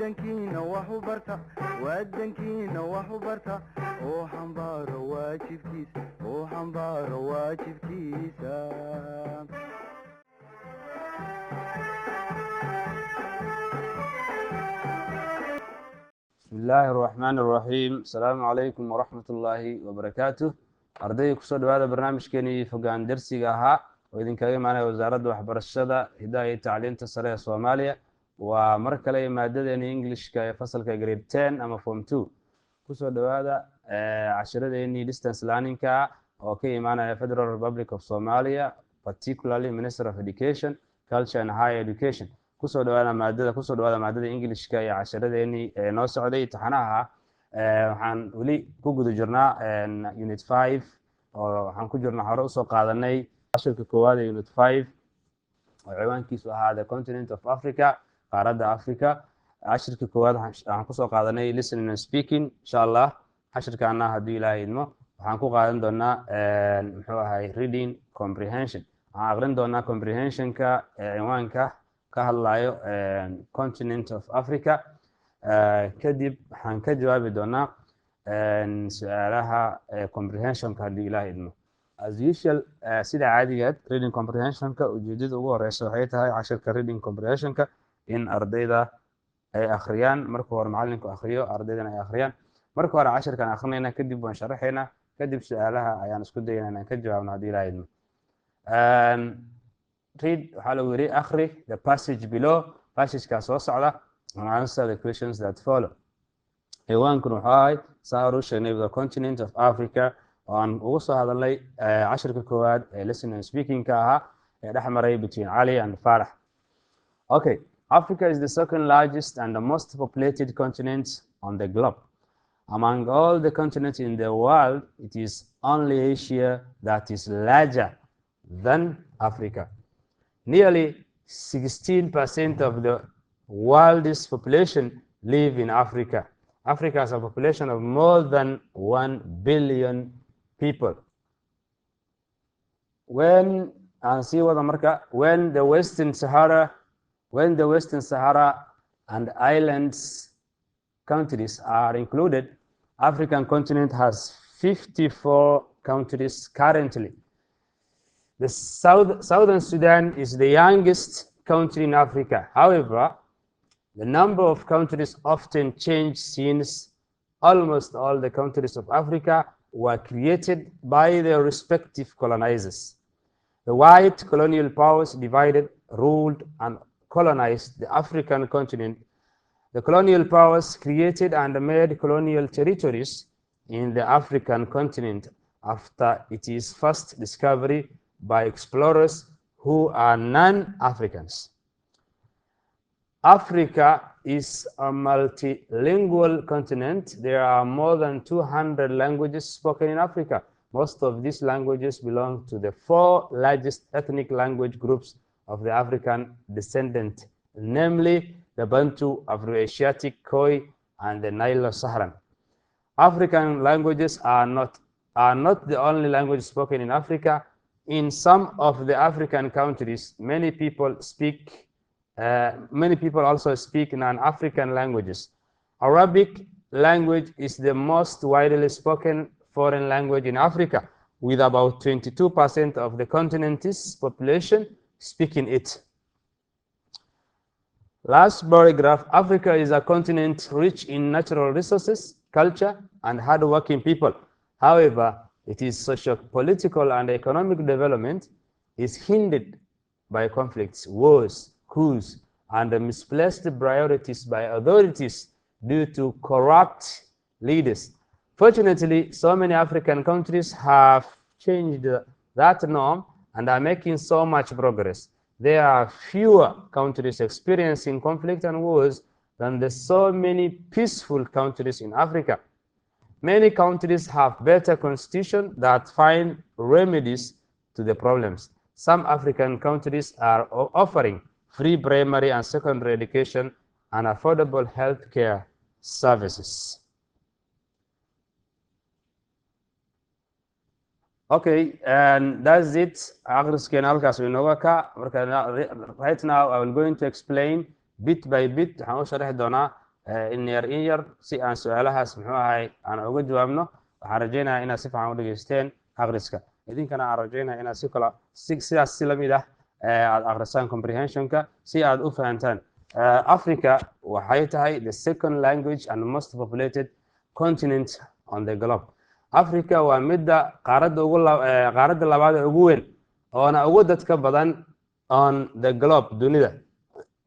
wadankiina wax u barta wadankiina wax u barta oo xambaaro waajibkiisa بسم الله الرحمن الرحيم السلام عليكم ورحمة الله وبركاته أرضي كسر هذا برنامج كني fogaan-dersi وإذن كريم معنا وزارة waxbarashada هداية تعليم Sare Somaaliya ومركلة مادة إنجليش كفصل كجريد 10 أما فورم 2 كسر هذا عشرة إني distance learning أوكي معنا Federal Republic of Somalia particularly Minister of Education Culture and Higher Education kusoo dhawaada maadada Englishka iyo casharradeeni noo socday imtixaanaha waxaan wali ku guda jirnaa unit 5 oo waxaan ku jirnaa hore usoo qaadanay casharka koowaad ee unit 5 oo ciwaankiisu ahaa the continent of Africa qaaradda Africa casharka koowaad waxaan ku soo qaadanay listening and speaking insha Allah casharkaana haddii Ilaahay idmo waxaan ku qaadan doonaa muxuu ahay reading comprehension waxaan aqrin doonaa comprehensionka ciwaanka kahadlayo continent of Africa kadib waxaan ka jawaabi doonaa su'aalaha comprehensionka haddii Ilaahay idmo as usual sida caadiga reading comprehensionka ujeedada ugu horeysa waxay tahay casharka reading comprehensionka in ardayda ay akhriyaan marka hore macalinku akhriyo ardaydana ay akhriyaan marka hore casharkan akhrinayna kadib waan sharaxaynaa kadib su'aalaha ayaan isku dayaynaa inaan ka jawaabno haddii Ilaahay idmo read waxaa lagu yiri akhri the passage below passageka soo socda and answer the questions that follow ciwaankan wuxuu ahay saaru sheegnay the continent of Africa aan ugu soo hadalnay casharka koowaad ee listening and speaking ka ahaa ee dhex maray between Ali and Farah. Okay, Africa is the second largest and the most populated continent on the globe. Among all the continents in the world, it is only Asia that is larger than Africa. Nearly 16% of the world's population live in Africa. Africa has a population of more than 1 billion people. When the Western Sahara and islands countries are included, African continent has 54 countries currently. The Southern Sudan is the youngest country in Africa. However, the number of countries often change since almost all the countries of Africa were created by their respective colonizers. The white colonial powers divided, ruled, and colonized the African continent. The colonial powers created and made colonial territories in the African continent after its first discovery by explorers who are non-Africans. Africa is a multilingual continent. There are more than 200 languages spoken in Africa. Most of these languages belong to the 4 largest ethnic language groups of the African descendant, namely the Bantu, Afro-Asiatic, Khoi, and the Nilo-Saharan. African languages are not the only language spoken in Africa. In some of the African countries, many people also speak non-African languages. Arabic language is the most widely spoken foreign language in Africa, with about 22% of the continent's population speaking it. Last paragraph, Africa is a continent rich in natural resources, culture, and hard-working people. However, its socio-political and economic development is hindered by conflicts, wars, coups, and misplaced priorities by authorities due to corrupt leaders. Fortunately, so many African countries have changed that norm and are making so much progress. There are fewer countries experiencing conflict and wars than the so many peaceful countries in Africa. Many countries have better constitutions that find remedies to the problems. Some African countries are offering free primary and secondary education and affordable health care services. Okay, and that's it. Right now, I will going to explain bit by bit. in yar si aan su'aalahaas muxuu ahay aan uga jawaabno waxaan rajaynayaa inaad si fiican u dhageysteen akhriska idinkana aan rajaynayaa inaad sidaas si lamid ah aad akhrisaan comprehensionka si aad u fahantaan Africa waxay tahay the second language and most populated continent on the globe Africa waa midda qaaradda labaad ee ugu weyn oona ugu dadka badan on the globe dunida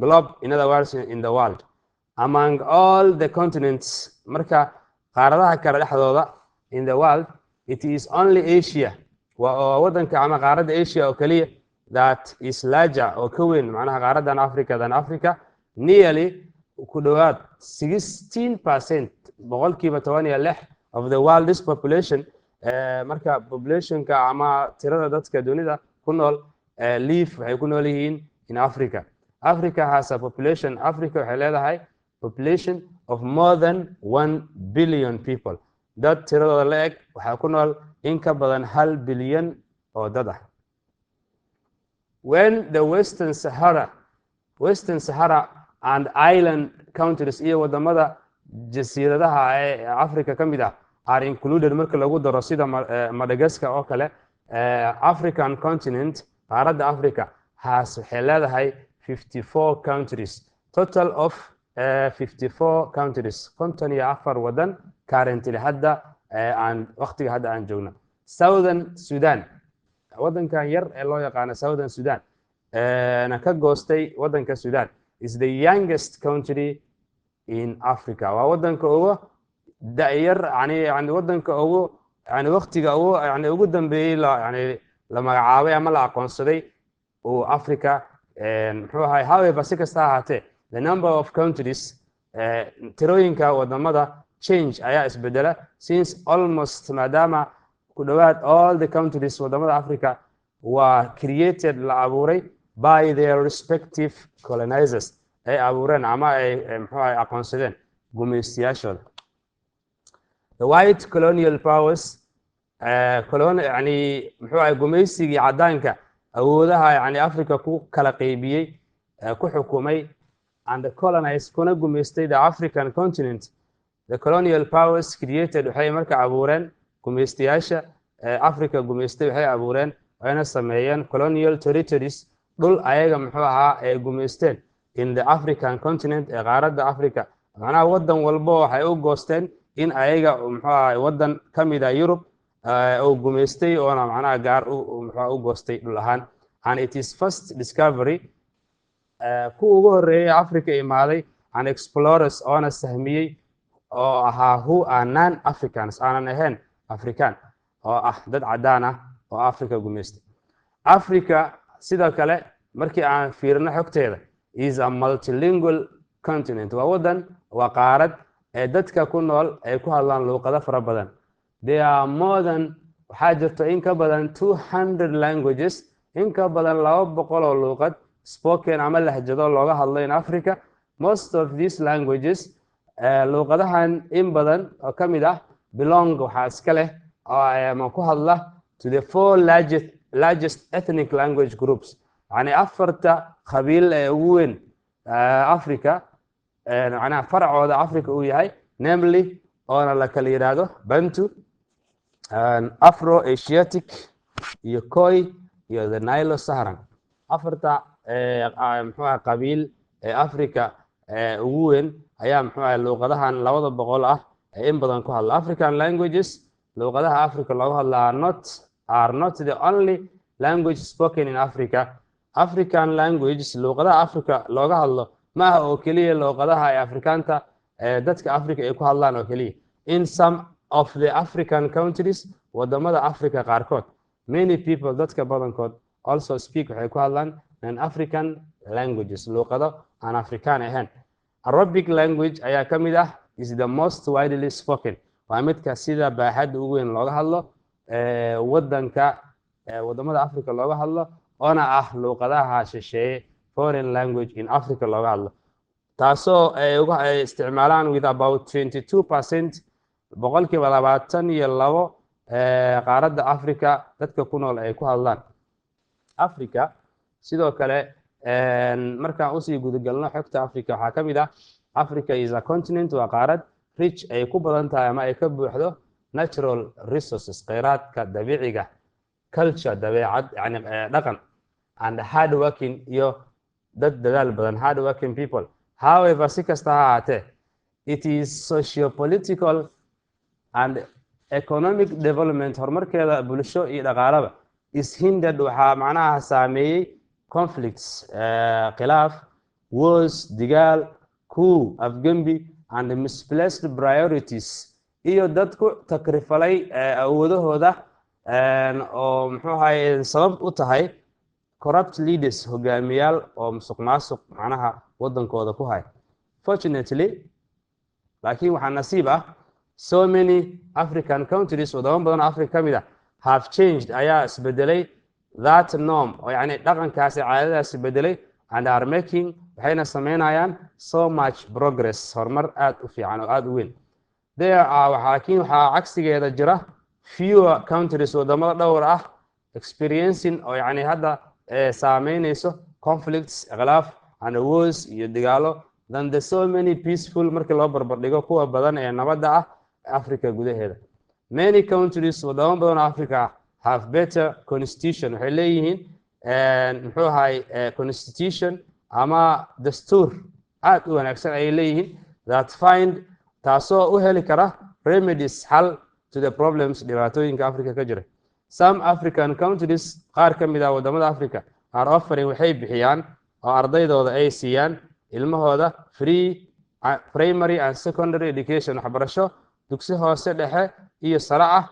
globe in other words in the world among all the continents marka qaaradaha kale dhexdooda in the world it is only Asia waa wadanka ama qaaradda Asia oo kaliya that is larger oo ka weyn macnaha qaaradan Africa than Africa nearly ku dhawaad 16% boqolkiiba 16 of the world's population marka populationka ama tirada dadka dunida ku nool live waxay ku nool yihiin in Africa Africa has a population Africa waxay leedahay population of more than 1 billion people dad tiradooda la eg waxaa ku nool in ka badan 1 bilyan oo dad ah when the Western Sahara and island countries iyo wadamada jasiiradaha ee Africa ka mid ah are included marka lagu daro sida Madagascar oo kale African continent qaaradda Africa waxay leedahay 54 countries total of 54 countries 54 wadan currently hadda aan waqtiga hadda aan joogno Southern Sudan wadankan yar ee loo yaqaan Southern Sudan na ka goostay wadanka Sudan is the youngest country in Africa waa wadanka ugu da'yar yani wadanka ugu yani waqtiga ugu yani ugu dambeeyay la magacaabay ama la aqoonsaday oo Africa muxuu ahay however si kasta ahaatee the number of countries tirooyinka wadamada change ayaa isbedela since almost maadaama ku dhawaad all the countries wadamada Africa waa created la abuuray by their respective colonizers ay abuureen ama ay muxuu ahay aqoonsadeen gumeystayaashooda the white colonial powers yani muxuu ahay gumeysigii cadaanka awoodaha yani Africa ku kala qaybiyay ku xukumay and colonized kuna gumeystay the African continent the colonial powers created waxay marka abuureen gumeystayaasha Africa gumeystay waxay abuureen ayna sameeyeen colonial territories dhul ayaga muxuu ahaa ay gumeysteen in the African continent ee qaaradda Africa macnaha wadan walba waxay u goosteen in ayaga muxuu ahaa wadan kamid ah Europe oo gumeystay oo macnaha gaar u goostay dhul ahaan and it is first discovery ku ugu horeeyay Africa imaaday and explorers oona sahmiyay oo ahaa who are non-Africans aanan ahayn African oo ah dad cadaan ah oo Africa gumeystay Africa sidoo kale markii aan fiirino xogteeda is a multilingual continent waa wadan waa qaarad ee dadka ku nool ay ku hadlaan luqado fara badan there are more than waxaa jirto in ka badan 200 languages in ka badan 200 oo luqad spoken ama lahjado looga hadlo in Africa most of these languages luqadahan in badan oo kamid ah belong waxaa iska leh oo ku hadla to the 4 largest ethnic language groups يعني أفرت قبيل وين أفريقيا أنا فرع أفريقيا وياي namely أنا لكاليرادو بنتو أفرو إيشياتيك يكوي يو the Nilo Saharan أفرت محوا قبيل أفريقيا وين أيام محوا اللغة عن لوضع بقولة إن بدن كهال African languages لغة أفريقيا لغة are not the only language spoken in Africa African languages luqadaha Africa looga hadlo ma aha oo kaliya luqadaha ay Afrikaanta dadka Africa ay ku hadlaan oo kaliya in some of the African countries wadamada Africa qaarkood many people dadka badankood also speak waxay ku hadlaan non-African languages luqado aan Afrikaan ahayn Arabic language ayaa kamid ah is the most widely spoken waa midka sida baaxad ugu weyn looga hadlo wadamada Africa looga hadlo ona ah luqadaha shisheeye foreign language in Africa looga hadlo taasoo ay isticmaalaan with about 22% boqolkiiba 22 qaaradda Africa dadka ku nool ay ku hadlaan Africa sidoo kale markaan u sii gudagalno xogta Africa waxaa kamid ah Africa is a continent waa qaarad rich ay ku badan tahay ama ay ka buuxdo natural resources kheyraadka dabiiciga culture dabeecad yani dhaqan and hard working iyo dad dadaal badan hard working people. However, si kasta ha ahaatee, it is socio-political and economic development horumarkeeda bulsho iyo dhaqaalaba is hindered waxaa macnaha saameeyey conflicts khilaaf wars digaal coup afgembi and misplaced priorities iyo dad ku takrifalay awoodahooda oo muxuu ahaye sabab u tahay corrupt leaders hogaamiyaal oo musuqmaasuq macnaha wadankooda ku hay. Fortunately, laakiin waxaa nasiib ah so many African countries wadamo badan oo Africa kamid ah have changed ayaa isbedelay that norm oo yani dhaqankaasi caadadaas isbedelay and are making waxayna sameynayaan so much progress horumar aad u fiican oo aad u weyn. There are laakiin waxaa cagsigeeda jira fewer countries wadamada dhowr ah experiencing oo yani hadda saameynayso conflicts khilaaf and wars iyo dagaalo than the so many peaceful markii loo barbar dhigo kuwa badan ee nabadda ah Africa gudaheeda. Many countries wadamo badan oo Africa have better constitution waxay leeyihiin muxuu ahay constitution ama dastuur aad u wanaagsan ay leeyihiin that find taasoo u heli kara remedies xal to the problems dhibaatooyinka Africa ka jira. Some African countries qaar ka mid ah wadamada Africa are offering waxay bixiyaan oo ardaydooda ay siiyaan ilmahooda free primary and secondary education waxbarasho dugsi hoose dhexe iyo sare ah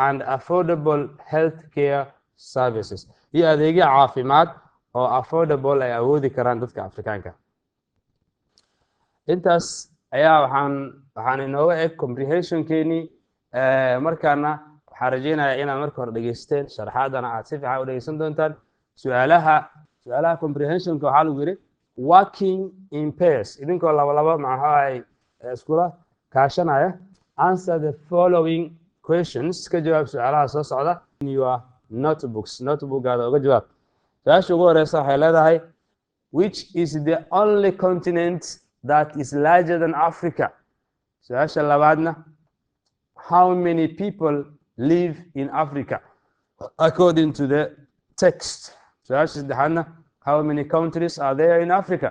and affordable health care services iyo adeegyo caafimaad oo affordable ay awoodi karaan dadka Afrikaanka. Intaas ayaa waxaan inooga eg comprehension keeni markaana waxaan rajeynayaa inaad marka hore dhageysteen sharaxaadana aad si fiican u dhageysan doontaan. Su'aalaha comprehensionka waxaa lagu yiri working in pairs idinkoo laba maxay iskula kaashanaya answer the following questions ka jawaab su'aalaha soo socda in your notebookgaada uga jawaab. Su'aasha ugu horeysa waxay leedahay which is the only continent that is larger than Africa. Su'aasha labaadna how many people live in Africa according to the text. Su'aasha saddexaadna how many countries are there in Africa.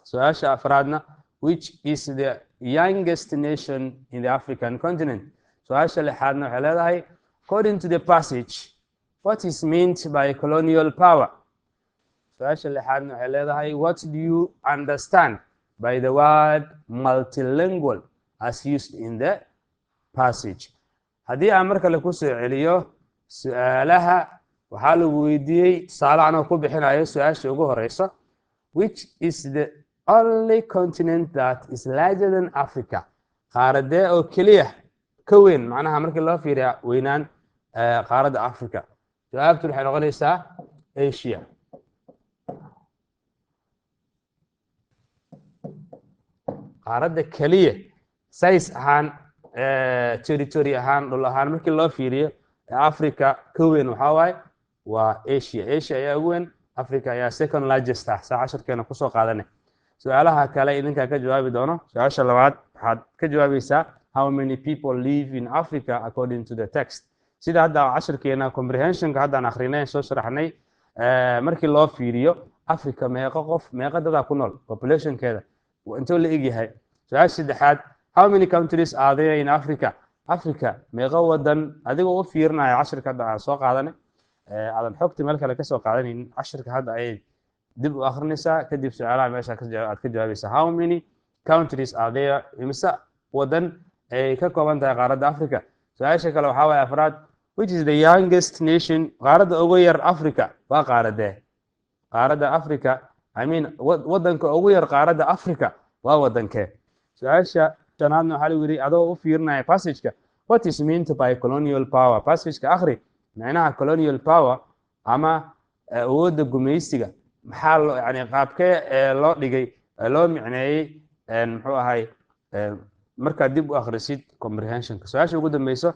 Su'aasha afraadna which is the youngest nation in the African continent. Su'aasha lixaadna waxay leedahay according to the passage what is meant by colonial power. Su'aasha lixaadna waxay leedahay what do you understand by the word multilingual as used in the passage. Haddii aan marka la ku soo celiyo su'aalaha waxaa lagu weydiiyey tusaale anoo ku bixinayo su'aasha ugu horeysa which is the only continent that is larger than Africa. Qaaradee oo keliya ka weyn macnaha markii loo fiiriyo weynaan qaaradda Africa. Jawaabtu waxay noqonaysaa Asia. Qaaradda keliya size ahaan territory ahaan dhul ahaan markii loo fiiriyo Africa ka weyn waxaa waaye waa Asia. Asia ayaa ugu weyn, Africa ayaa second largest ah. Casharkeena ku soo qaadanay. Su'aalaha kale idinka ka jawaabi doono. Su'aasha labaad waxaad ka jawaabaysaa how many people live in Africa according to the text. Sida hadda casharkeena comprehensionka haddaan akhrinay soo sharaxnay markii loo fiiriyo Africa meeqa dad ku nool populationkeeda intuu la eg yahay. Su'aasha saddexaad how many countries are there in Africa. Africa meeqa wadan adigoo u fiirinayo casharka hadda aan soo qaadanay aadan xogti meel kale ka soo qaadanin casharka hadda ay dib u akhrinaysaa kadib su'aalaha meesha aad ka jawaabaysaa how many countries are there imisa wadan ay ka kooban tahay qaaradda Africa. Su'aasha kale waxaa waaye afraad which is the youngest nation. Qaaradda ugu yar Africa waa qaaradee? Qaaradda Africa wadanka ugu yar qaaradda Africa waa wadankee? Su'aasha shanaadna waxaa lagu yiri adoo u fiirinaya passage-ka what is meant by colonial power. Passage-ka akhri macnaha colonial power ama awoodda gumaysiga maxaa loo yani qaabkee loo dhigay loo micneeyay muxuu ahay markaad dib u akhrisid comprehensionka. Su'aasha ugu dambeyso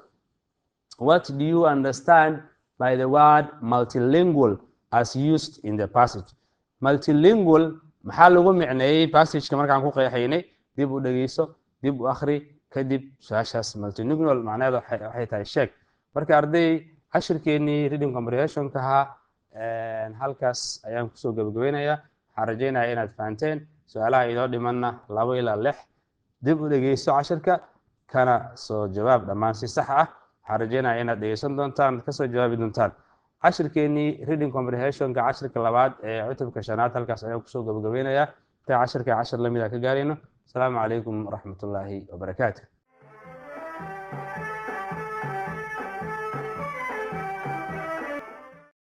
what do you understand by the word multilingual as used in the passage. Multilingual maxaa lagu micneeyey passageka markaan ku qeexaynay dib u dhegeyso dib u akhri kadib su-aashaas multilingual macnaheedu waxay tahay sheeg marka arday cashirkeenii reading comprehensionka ahaa halkaas ayaan kusoo gabagabeynayaa waxaan rajaynayaa inaad fahanteen su-aalaha inoo dhimanna 2 ilaa 6 dib u dhegeyso cashirka kana soo jawaab dhammaan si sax ah waxaan rajaynayaa inaad dhegeysan doontaan kasoo jawaabi doontaan cashirkeenii reading comprehensionka cashirka labaad ee cutubka 5aad halkaas ayaan kusoo gabagabeynayaa inta cashirka cashir lamid ah ka gaarayno asalaamu calaykum waraxmatullaahi wabarakaatu